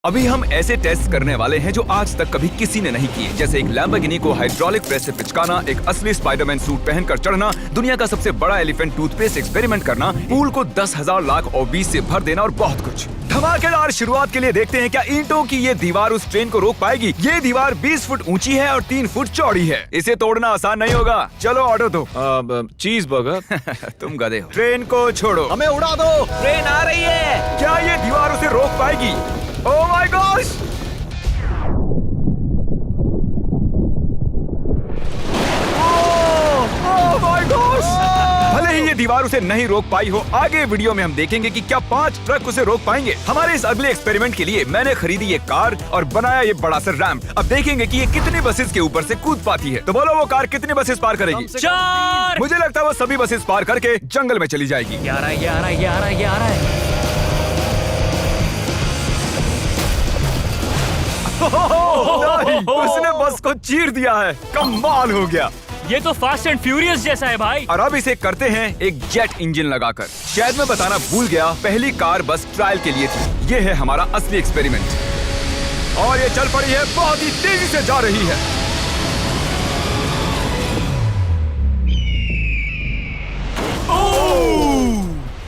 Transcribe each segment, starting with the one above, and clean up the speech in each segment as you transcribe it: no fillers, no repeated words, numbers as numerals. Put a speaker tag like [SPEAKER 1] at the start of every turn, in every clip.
[SPEAKER 1] अभी हम ऐसे टेस्ट करने वाले हैं जो आज तक कभी किसी ने नहीं किए, जैसे एक लैम्बोर्गिनी को हाइड्रोलिक प्रेस से पिचकाना, एक असली स्पाइडरमैन सूट पहनकर चढ़ना, दुनिया का सबसे बड़ा एलिफेंट टूथपेस्ट एक्सपेरिमेंट करना, पूल को 10,000 लाख और 20 से भर देना और बहुत कुछ। धमाकेदार शुरुआत के लिए देखते हैं क्या ईंटों की ये दीवार उस ट्रेन को रोक पाएगी। ये दीवार 20 फुट ऊंची है और 3 फुट चौड़ी है। इसे तोड़ना आसान नहीं होगा। चलो ऑर्डर दो।
[SPEAKER 2] चीज बर्गर।
[SPEAKER 1] तुम गधे हो। ट्रेन को छोड़ो,
[SPEAKER 3] हमें उड़ा दो।
[SPEAKER 4] ट्रेन आ रही है।
[SPEAKER 1] क्या ये दीवार उसे रोक पाएगी? ओह my gosh! Oh my gosh! भले ही ये दीवार उसे नहीं रोक पाई हो, आगे वीडियो में हम देखेंगे कि क्या 5 ट्रक उसे रोक पाएंगे। हमारे इस अगले एक्सपेरिमेंट के लिए मैंने खरीदी ये कार और बनाया ये बड़ा सा रैंप। अब देखेंगे कि ये कितनी बसेस के ऊपर से कूद पाती है। तो बोलो वो कार कितनी बसेस पार करेगी?
[SPEAKER 4] 4।
[SPEAKER 1] मुझे लगता है वो सभी बसेस पार करके जंगल में चली जाएगी।
[SPEAKER 4] 11।
[SPEAKER 1] नहीं, उसने बस को चीर दिया है। कमाल हो गया।
[SPEAKER 4] ये तो फास्ट एंड फ्यूरियस जैसा है भाई।
[SPEAKER 1] और अब इसे करते हैं एक जेट इंजन लगाकर। शायद मैं बताना भूल गया, पहली कार बस ट्रायल के लिए थी। ये है हमारा असली एक्सपेरिमेंट और ये चल पड़ी है, बहुत ही तेजी से जा रही है।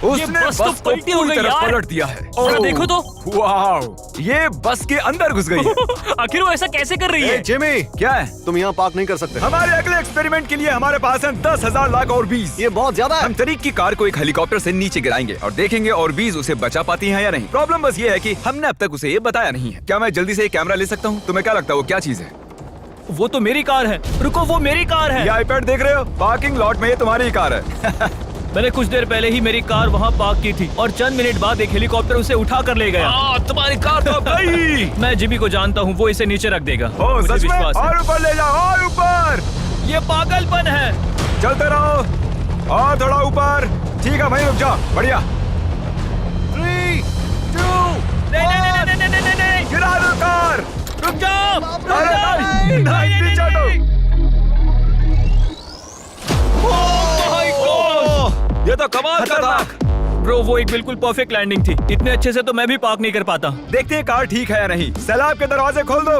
[SPEAKER 1] उसने
[SPEAKER 4] बस तो
[SPEAKER 1] बस को
[SPEAKER 4] पलटी हो
[SPEAKER 1] पूरी
[SPEAKER 4] गई
[SPEAKER 1] तरह
[SPEAKER 4] यार।
[SPEAKER 1] पलट दिया है।
[SPEAKER 4] जरा देखो तो।
[SPEAKER 1] वाओ, ये बस के अंदर घुस गई है।
[SPEAKER 4] आखिर वो ऐसा कैसे कर रही है?
[SPEAKER 3] जिमी,
[SPEAKER 1] क्या है?
[SPEAKER 3] तुम यहाँ पार्क नहीं कर सकते।
[SPEAKER 1] हमारे अगले एक्सपेरिमेंट के लिए हमारे पास है 10,000 लाख और 20।
[SPEAKER 3] ये बहुत ज्यादा है।
[SPEAKER 1] हम तरीक की कार को एक हेलीकॉप्टर से नीचे गिराएंगे और देखेंगे और 20 उसे बचा पाती हैं या नहीं। प्रॉब्लम बस ये है कि हमने अब तक उसे ये बताया नहीं है। क्या मैं जल्दी से ये कैमरा ले सकता हूँ? तुम्हें क्या लगता है वो क्या चीज है?
[SPEAKER 4] वो तो मेरी कार है। रुको, वो मेरी कार है।
[SPEAKER 1] ये आईपैड देख रहे हो? पार्किंग लॉट में ये तुम्हारी ही कार है।
[SPEAKER 4] मैंने कुछ देर पहले ही मेरी कार वहाँ पार्क की थी और चंद मिनट बाद एक हेलीकॉप्टर उसे उठा कर ले गया।
[SPEAKER 1] तुम्हारी कार तो गई।
[SPEAKER 4] मैं जिमी को जानता हूँ, वो इसे नीचे रख देगा।
[SPEAKER 1] ओ
[SPEAKER 4] मुझे
[SPEAKER 1] सच में?
[SPEAKER 4] विश्वास है।
[SPEAKER 1] और ऊपर ले जाओ, और ऊपर।
[SPEAKER 4] ये पागलपन है।
[SPEAKER 1] चलते रहो और थोड़ा ऊपर। ठीक है भाई, रुक जाओ। बढ़िया।
[SPEAKER 3] 3, 2,
[SPEAKER 4] नहीं।
[SPEAKER 1] गिरा दो कार।
[SPEAKER 4] रुक जाओ।
[SPEAKER 1] अरे नहीं, पीछे हटो। ये तो कमाल का था।
[SPEAKER 4] ब्रो, वो एक बिल्कुल परफेक्ट लैंडिंग थी। इतने अच्छे से तो मैं भी पार्क नहीं कर पाता।
[SPEAKER 1] देखते हैं कार ठीक है या नहीं। सैलाब के दरवाजे खोल दो।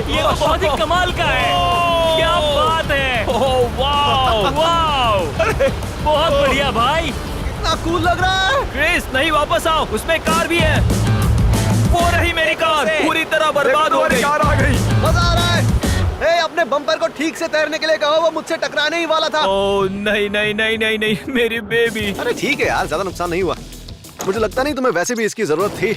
[SPEAKER 4] ये तो बहुत ही कमाल का है। क्या बात है। वाओ, बहुत बढ़िया भाई।
[SPEAKER 3] इतना कूल लग रहा है।
[SPEAKER 4] क्रिस, नहीं, वापस आओ। उसमें कार भी है। वो रही मेरी कार, पूरी तरह बर्बाद हो गई।
[SPEAKER 1] कार आ गई।
[SPEAKER 3] मजा आ रहा है। अपने बम्पर को ठीक से तैरने के लिए कहो, वो मुझसे टकराने ही वाला था।
[SPEAKER 4] ओह नहीं, मेरी बेबी।
[SPEAKER 3] अरे ठीक है यार, ज्यादा नुकसान नहीं हुआ। मुझे लगता नहीं तुम्हें वैसे भी इसकी जरूरत थी।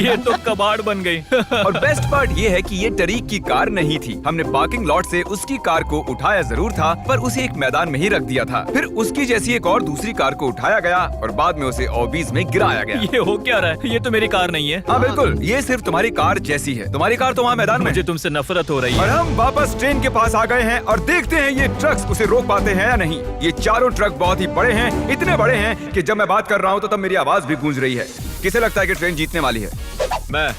[SPEAKER 4] ये तो कबाड़ बन गई।
[SPEAKER 1] और बेस्ट पार्ट ये है कि ये टरीक की कार नहीं थी। हमने पार्किंग लॉट से उसकी कार को उठाया जरूर था, पर उसे एक मैदान में ही रख दिया था। फिर उसकी जैसी एक और दूसरी कार को उठाया गया और बाद में उसे ओबीज में गिराया गया।
[SPEAKER 4] ये हो क्या रहा है? ये तो मेरी कार नहीं है।
[SPEAKER 1] हाँ बिल्कुल, ये सिर्फ तुम्हारी कार जैसी है। तुम्हारी कार तो वहाँ मैदान में।
[SPEAKER 4] मुझे तुमसे नफरत हो रही
[SPEAKER 1] और
[SPEAKER 4] है।
[SPEAKER 1] हम वापस ट्रेन के पास आ गए हैं और देखते हैं ये ट्रक्स उसे रोक पाते हैं या नहीं। ये चारों ट्रक बहुत ही बड़े हैं, इतने बड़े हैं कि जब मैं बात कर रहा हूँ तो तब मेरी आवाज भी गूंज रही है। किसे लगता है कि ट्रेन जीतने वाली है?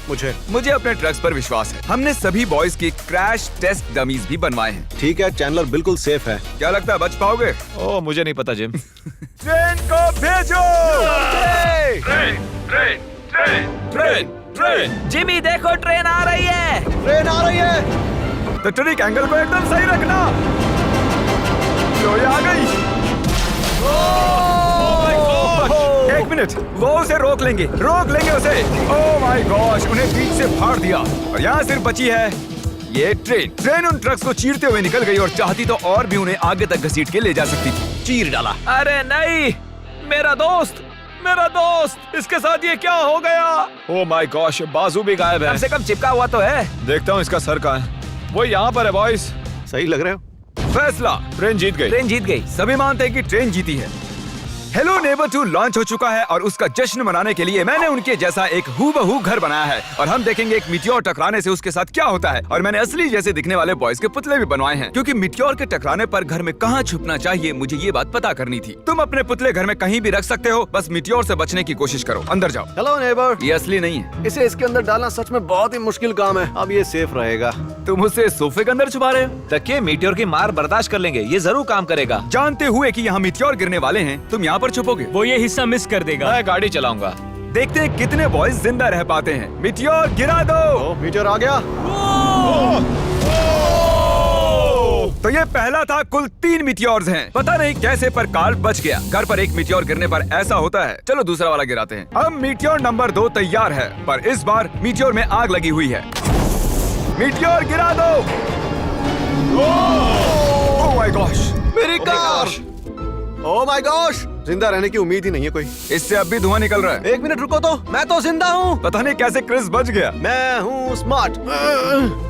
[SPEAKER 1] मुझे अपने ट्रक्स पर विश्वास है। हमने सभी बॉयज के क्रैश टेस्ट डमीज भी बनवाए हैं।
[SPEAKER 3] ठीक है, चैंडलर बिल्कुल सेफ है।
[SPEAKER 1] क्या लगता है बच पाओगे?
[SPEAKER 2] ओह, मुझे नहीं पता जिम।
[SPEAKER 1] ट्रेन को भेजो। ट्रेन।
[SPEAKER 4] जिमी, देखो ट्रेन आ रही है।
[SPEAKER 3] ट्रेन आ रही है।
[SPEAKER 1] तो ट्रिक एंगल को एकदम सही रखना। लो, ये आ गई। एक मिनट, वो उसे रोक लेंगे उसे। ओह माय गॉश, उन्हें बीच से फाड़ दिया और यहाँ सिर्फ बची है ये ट्रेन उन ट्रक्स को चीरते हुए निकल गई और चाहती तो और भी उन्हें आगे तक घसीट के ले जा सकती थी। चीर डाला।
[SPEAKER 4] अरे नहीं, मेरा दोस्त, इसके साथ ये क्या हो गया?
[SPEAKER 2] ओह माय गॉश, बाजू भी गायब है।
[SPEAKER 4] कम से कम चिपका हुआ तो है।
[SPEAKER 2] देखता हूँ इसका सर कहाँ है। वो यहाँ पर है बॉयज।
[SPEAKER 3] सही लग रहे हो।
[SPEAKER 1] फैसला,
[SPEAKER 2] ट्रेन जीत गई।
[SPEAKER 1] सभी मानते हैं कि ट्रेन जीती है। हेलो नेबर 2 लॉन्च हो चुका है और उसका जश्न मनाने के लिए मैंने उनके जैसा एक हूबहू घर बनाया है और हम देखेंगे एक मिट्योर टकराने से उसके साथ क्या होता है। और मैंने असली जैसे दिखने वाले बॉयज के पुतले भी बनवाए हैं, क्योंकि मिट्योर के टकराने पर घर में कहाँ छुपना चाहिए मुझे ये बात पता करनी थी। तुम अपने पुतले घर में कहीं भी रख सकते हो, बस मिट्योर से बचने की कोशिश करो। अंदर जाओ।
[SPEAKER 3] Hello neighbour.
[SPEAKER 1] ये असली नहीं है।
[SPEAKER 3] इसे इसके अंदर डालना सच में बहुत ही मुश्किल काम है। अब ये सेफ रहेगा।
[SPEAKER 1] तुम उसे सोफे के अंदर छुपा रहे हो?
[SPEAKER 2] तकिए मीटियोर की मार बर्दाश्त कर लेंगे, ये जरूर काम करेगा।
[SPEAKER 1] जानते हुए कि यहाँ मिट्योर गिरने वाले हैं, तुम यहाँ पर छुपोगे?
[SPEAKER 4] वो ये हिस्सा मिस कर देगा।
[SPEAKER 2] मैं गाड़ी चलाऊंगा।
[SPEAKER 1] देखते हैं कितने बॉयज जिंदा रह पाते हैं। मीटियोर गिरा दो।
[SPEAKER 3] ओ मीटियोर आ गया।
[SPEAKER 1] तो ये पहला था। कुल 3 मीटियोर्स हैं। पता नहीं कैसे पर कार्ल बच गया। घर पर एक मीटियोर गिरने पर ऐसा होता है। चलो दूसरा वाला गिराते हैं। अब मीटियोर नंबर 2 तैयार है, पर इस बार मीटियोर में आग लगी हुई है। मीटियोर गिरा दो। ओह माय गॉश,
[SPEAKER 3] मेरी कार। ओह माय गॉश, जिंदा रहने की उम्मीद ही नहीं है कोई।
[SPEAKER 1] इससे अब भी धुआं निकल रहा है।
[SPEAKER 3] 1 मिनट रुको तो, मैं तो जिंदा हूँ।
[SPEAKER 1] पता नहीं कैसे क्रिस बच गया।
[SPEAKER 3] मैं हूँ स्मार्ट।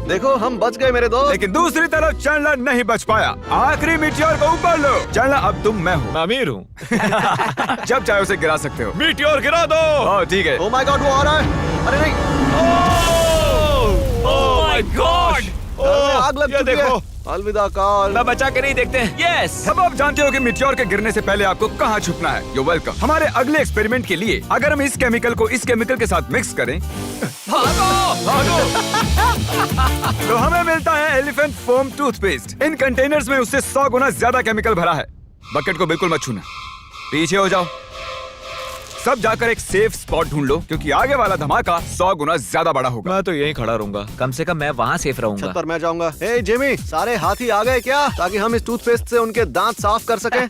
[SPEAKER 3] देखो हम बच गए मेरे दोस्त।
[SPEAKER 1] लेकिन दूसरी तरफ चैंडलर नहीं बच पाया। आखिरी मीटियोर को ऊपर लो। चैंडलर अब तुम मैं हूँ।
[SPEAKER 2] मैं अमीर हूँ।
[SPEAKER 1] जब चाहे उसे गिरा सकते हो।
[SPEAKER 2] मीटियोर गिरा दो।
[SPEAKER 1] ओह ठीक है।
[SPEAKER 3] ओह माय गॉड, वो आ रहा है। अरे नहीं,
[SPEAKER 4] ओह माय गॉड।
[SPEAKER 3] घर में आग लग
[SPEAKER 2] ये
[SPEAKER 3] चुकी
[SPEAKER 2] देखो।
[SPEAKER 3] है। अलविदा कार्ल।
[SPEAKER 2] मैं बचा के नहीं देखते हैं। यस।
[SPEAKER 1] अब आप जानते हो कि मीटियोर के गिरने से पहले आपको कहाँ छुपना है। You welcome. हमारे अगले एक्सपेरिमेंट के लिए अगर हम इस केमिकल को इस केमिकल के साथ मिक्स करें तो हमें मिलता है एलिफेंट फोम टूथपेस्ट। इन कंटेनर्स में उससे 100 गुना ज्यादा केमिकल भरा है। बकेट को बिल्कुल मत छूना। पीछे हो जाओ। सब जाकर एक सेफ स्पॉट ढूंढ लो, क्योंकि आगे वाला धमाका 100 गुना ज्यादा बड़ा होगा।
[SPEAKER 2] मैं तो यहीं खड़ा रहूंगा। कम से कम मैं वहाँ सेफ रहूंगा।
[SPEAKER 3] छत पर मैं जाऊंगा। ए जिमी, सारे हाथी आ गए क्या, ताकि हम इस टूथपेस्ट से उनके दांत साफ कर सकें?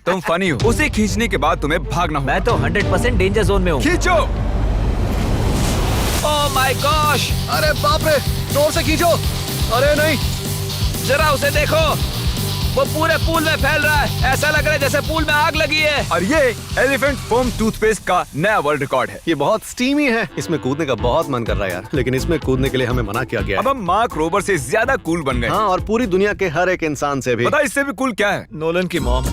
[SPEAKER 1] तुम फनी हो। उसे खींचने के बाद तुम्हें भागना होगा।
[SPEAKER 2] मैं तो 100% डेंजर जोन में हूँ।
[SPEAKER 1] खींचो।
[SPEAKER 2] ओह माय गॉश,
[SPEAKER 3] अरे बाप रे, जोर से खींचो। अरे नहीं,
[SPEAKER 2] जरा उसे देखो। वो पूरे पूल में फैल रहा है। ऐसा लग रहा है जैसे पूल में आग लगी है।
[SPEAKER 1] और ये एलिफेंट फोम टूथपेस्ट का नया वर्ल्ड रिकॉर्ड है।
[SPEAKER 3] ये बहुत स्टीमी है। इसमें कूदने का बहुत मन कर रहा है यार, लेकिन इसमें कूदने के लिए हमें मना किया गया
[SPEAKER 1] अब
[SPEAKER 3] है।
[SPEAKER 1] हम मार्क रोबर से ज्यादा कूल बन गए।
[SPEAKER 3] हाँ, और पूरी दुनिया के हर एक इंसान से भी।
[SPEAKER 1] पता है इससे भी कूल क्या है?
[SPEAKER 2] नोलन की मॉम।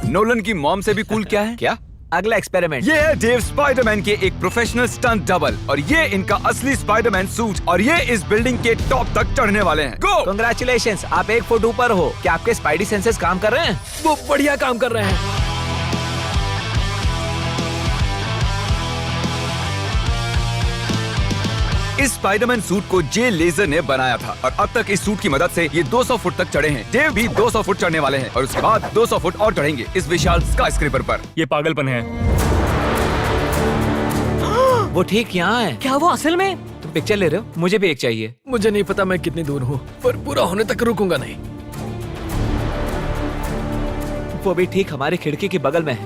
[SPEAKER 1] नोलन की मॉम से भी कूल क्या है?
[SPEAKER 2] क्या? अगला एक्सपेरिमेंट।
[SPEAKER 1] ये है डेव स्पाइडरमैन के एक प्रोफेशनल स्टंट डबल, और ये इनका असली स्पाइडरमैन सूट, और ये इस बिल्डिंग के टॉप तक चढ़ने वाले हैं। गो!
[SPEAKER 2] Congratulations, आप 1 फुट ऊपर हो। क्या आपके स्पाइडी सेंसेस काम कर रहे हैं?
[SPEAKER 4] वो बढ़िया काम कर रहे हैं।
[SPEAKER 1] इस स्पाइडरमैन सूट को जे लेजर ने बनाया था, और अब तक इस सूट की मदद से ये 200 फुट तक चढ़े हैं। डेव भी 200 फुट चढ़ने वाले हैं, और उसके बाद 200 फुट और चढ़ेंगे इस विशाल स्काईस्क्रेपर पर।
[SPEAKER 4] ये पागलपन है।
[SPEAKER 2] वो ठीक यहाँ है।
[SPEAKER 4] क्या वो असल में?
[SPEAKER 2] तुम पिक्चर ले रहे हो? मुझे भी एक चाहिए।
[SPEAKER 5] मुझे नहीं पता मैं कितनी दूर हूँ, पर पूरा होने तक रुकूंगा नहीं।
[SPEAKER 2] वो भी ठीक हमारी खिड़की के बगल में है।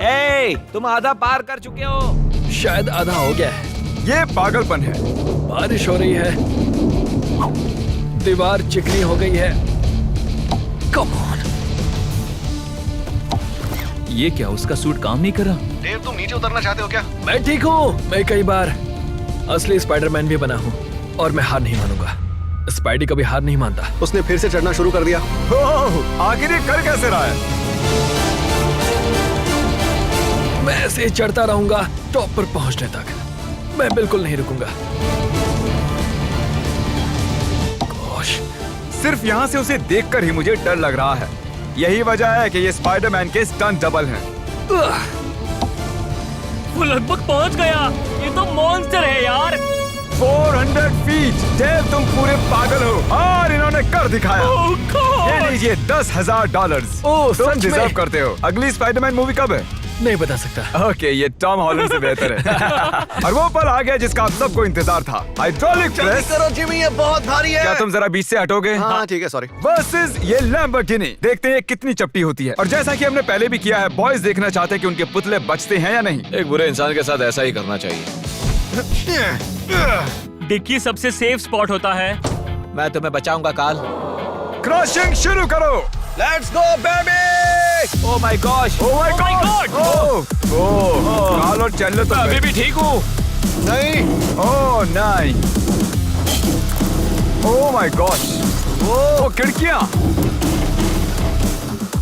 [SPEAKER 2] ए, तुम आधा पार कर चुके हो।
[SPEAKER 5] शायद आधा हो गया है।
[SPEAKER 1] ये पागलपन है।
[SPEAKER 5] बारिश हो रही है, दीवार चिकनी हो गई है। Come on.
[SPEAKER 4] ये क्या, उसका सूट काम नहीं कर रहा?
[SPEAKER 3] डेव, तुम नीचे उतरना चाहते हो क्या?
[SPEAKER 5] मैं ठीक हूँ। मैं कई बार असली स्पाइडरमैन भी बना हूँ, और मैं हार नहीं मानूंगा। स्पाइडी कभी हार नहीं मानता।
[SPEAKER 3] उसने फिर से चढ़ना शुरू कर दिया।
[SPEAKER 1] ओह, आखिर ये कर कैसे रहा है?
[SPEAKER 5] मैं ऐसे ही चढ़ता रहूंगा टॉप पर पहुंचने तक। मैं बिल्कुल नहीं रुकूंगा। गोश,
[SPEAKER 1] सिर्फ यहाँ से उसे देखकर ही मुझे डर लग रहा है। यही वजह है कि ये स्पाइडरमैन के स्टंट डबल हैं।
[SPEAKER 4] वो लगभग पहुंच गया। ये तो मॉन्स्टर है यार।
[SPEAKER 1] 400 फीट। डेव, तुम पूरे पागल हो, और इन्होंने कर दिखाया।
[SPEAKER 4] ओह गॉड।
[SPEAKER 1] ये लीजिए $10,000।
[SPEAKER 5] ओह,
[SPEAKER 1] तुम
[SPEAKER 5] सच में?
[SPEAKER 1] डिजर्व करते हो। अगली स्पाइडरमैन मूवी कब है?
[SPEAKER 5] नहीं बता सकता।
[SPEAKER 1] ओके, ये टॉम हॉलैंड से बेहतर है। और वो पल आ गया जिसका आप सबको इंतजार था। हाइड्रोलिक
[SPEAKER 3] जल्दी
[SPEAKER 1] प्रेस।
[SPEAKER 3] करो जिमी, ये बहुत भारी है।
[SPEAKER 1] क्या तुम जरा बीच से हटोगे?
[SPEAKER 3] हाँ ठीक है, सॉरी।
[SPEAKER 1] वर्सेस ये लैम्बोर्गिनी। देखते हैं कितनी चपटी होती है। और जैसा कि हमने पहले भी किया है, बॉयज देखना चाहते हैं कि उनके पुतले बचते हैं या नहीं।
[SPEAKER 2] एक बुरे इंसान के साथ ऐसा ही करना चाहिए।
[SPEAKER 4] डिक्की सबसे सेफ स्पॉट होता है।
[SPEAKER 2] मैं तुम्हें बचाऊंगा काल।
[SPEAKER 1] क्रशिंग शुरू करो।
[SPEAKER 3] Let's go baby.
[SPEAKER 2] Oh my gosh.
[SPEAKER 1] Oh my
[SPEAKER 4] Oh my
[SPEAKER 1] God.
[SPEAKER 4] God!
[SPEAKER 1] Oh, Carl और चैंडलर तो
[SPEAKER 2] अभी भी ठीक हूँ।
[SPEAKER 3] नहीं,
[SPEAKER 1] ओह नहीं। ओह माय गॉश। ओह, खिड़कियां।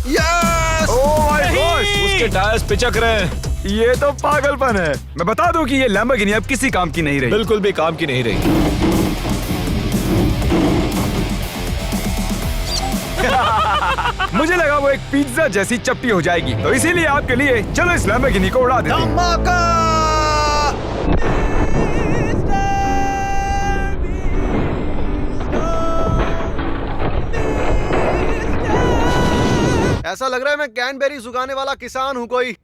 [SPEAKER 3] यस।
[SPEAKER 1] Oh my gosh.
[SPEAKER 2] उसके टायर्स पिचक रहे हैं।
[SPEAKER 1] ये तो पागलपन है। मैं बता दूं कि ये लैम्बोर्गिनी अब किसी काम की नहीं रही।
[SPEAKER 2] बिल्कुल भी काम की नहीं रही।
[SPEAKER 1] मुझे लगा वो एक पिज्जा जैसी चपटी हो जाएगी, तो इसीलिए आपके लिए चलो इस लैम्बोर्गिनी को उड़ा देते हैं।
[SPEAKER 3] धमाका। ऐसा लग रहा है मैं कैनबेरी उगाने वाला किसान हूँ कोई।